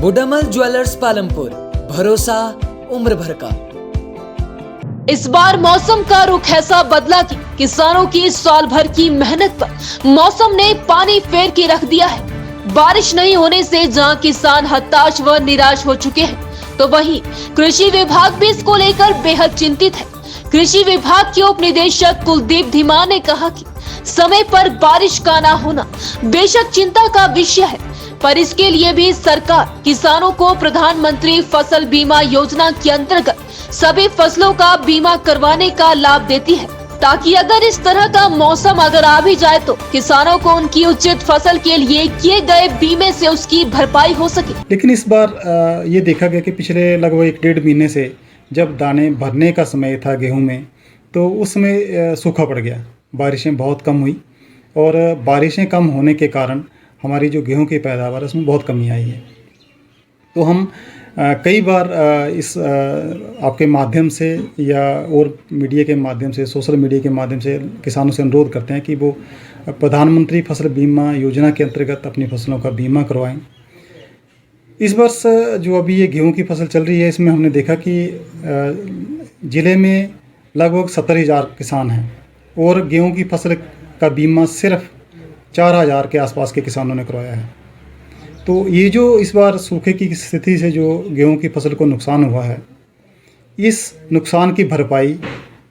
बुडामल jewellers Palampur, भरोसा उम्र भर का। इस बार मौसम का रुख ऐसा बदला कि किसानों की साल भर की मेहनत पर मौसम ने पानी फेर के रख दिया है। बारिश नहीं होने से जहां किसान हताश व निराश हो चुके हैं, तो वहीं कृषि विभाग भी इसको लेकर बेहद चिंतित है। कृषि विभाग के उप निदेशक कुलदीप धीमान ने कहा कि समय पर बारिश का ना होना बेशक चिंता का विषय है, पर इसके लिए भी सरकार किसानों को प्रधानमंत्री फसल बीमा योजना के अंतर्गत सभी फसलों का बीमा करवाने का लाभ देती है, ताकि अगर इस तरह का मौसम अगर आ भी जाए तो किसानों को उनकी उचित फसल के लिए किए गए बीमे से उसकी भरपाई हो सके। लेकिन इस बार ये देखा गया कि पिछले लगभग 1-1.5 महीने से जब दाने भरने का समय था गेहूं में, तो उस समय सूखा पड़ गया, बारिशें बहुत कम हुई और बारिशें कम होने के कारण हमारी जो गेहूं की पैदावार है उसमें बहुत कमी आई है। तो हम कई बार इस आपके माध्यम से या और मीडिया के माध्यम से, सोशल मीडिया के माध्यम से किसानों से अनुरोध करते हैं कि वो प्रधानमंत्री फसल बीमा योजना के अंतर्गत अपनी फसलों का बीमा करवाएं। इस वर्ष जो अभी ये गेहूं की फसल चल रही है, इसमें हमने देखा कि ज़िले में लगभग 70,000 किसान हैं और गेहूं की फसल का बीमा सिर्फ 4,000 के आसपास के किसानों ने करवाया है। तो ये जो इस बार सूखे की स्थिति से जो गेहूं की फसल को नुकसान हुआ है, इस नुकसान की भरपाई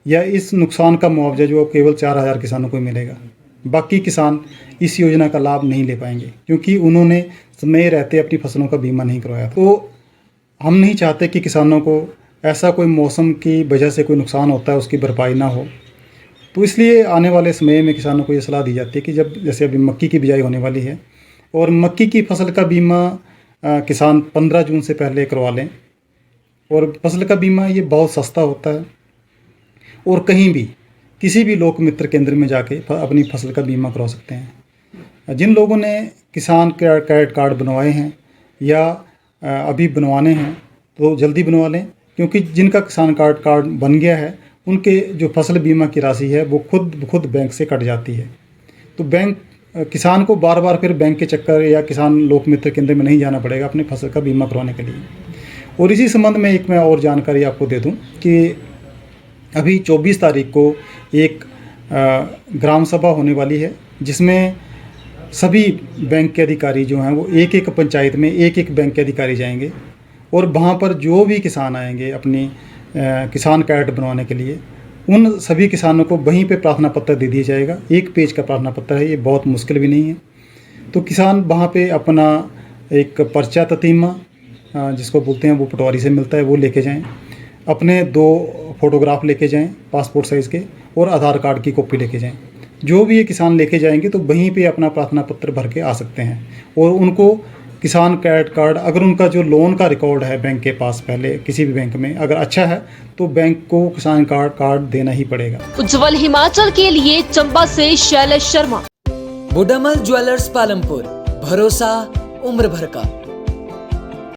या इस नुकसान का मुआवजा जो केवल 4,000 किसानों को मिलेगा। बाकी किसान इस योजना का लाभ नहीं ले पाएंगे क्योंकि उन्होंने समय रहते अपनी फसलों का बीमा नहीं करवाया। तो हम नहीं चाहते कि किसानों को ऐसा कोई मौसम की वजह से कोई नुकसान होता है उसकी भरपाई ना हो। तो इसलिए आने वाले समय में किसानों को ये सलाह दी जाती है कि जब जैसे अभी मक्की की बिजाई होने वाली है और मक्की की फसल का बीमा किसान 15 जून से पहले करवा लें। और फसल का बीमा ये बहुत सस्ता होता है और कहीं भी किसी भी लोक मित्र केंद्र में जाके अपनी फसल का बीमा करवा सकते हैं। जिन लोगों ने किसान क्रेडिट कार्ड बनवाए हैं या अभी बनवाने हैं तो जल्दी बनवा लें, क्योंकि जिनका किसान कार्ड बन गया है उनके जो फसल बीमा की राशि है वो खुद बैंक से कट जाती है। तो बैंक किसान को बार बार फिर बैंक के चक्कर या किसान लोक मित्र केंद्र में नहीं जाना पड़ेगा अपने फसल का बीमा करवाने के लिए। और इसी संबंध में एक मैं और जानकारी आपको दे दूं कि अभी 24 तारीख को एक ग्राम सभा होने वाली है, जिसमें सभी बैंक के अधिकारी जो हैं वो एक पंचायत में एक बैंक के अधिकारी जाएंगे और वहाँ पर जो भी किसान आएंगे अपनी किसान कार्ड बनवाने के लिए, उन सभी किसानों को वहीं पे प्रार्थना पत्र दे दिया जाएगा। 1 पेज का प्रार्थना पत्र है, ये बहुत मुश्किल भी नहीं है। तो किसान वहाँ पे अपना एक पर्चा ततीमा जिसको बोलते हैं वो पटवारी से मिलता है, वो लेके जाएं, अपने 2 फोटोग्राफ लेके जाएं पासपोर्ट साइज़ के और आधार कार्ड की कॉपी लेके जाएं। जो भी ये किसान लेके जाएंगे तो वहीं पे अपना प्रार्थना पत्र भर के आ सकते हैं। और उनको किसान क्रेडिट कार्ड, अगर उनका जो लोन का रिकॉर्ड है बैंक के पास पहले किसी भी बैंक में अगर अच्छा है तो बैंक को किसान कार्ड देना ही पड़ेगा। उज्जवल हिमाचल के लिए चंबा से शैलेश शर्मा। बुडामल ज्वेलर्स पालमपुर, भरोसा उम्र भर का।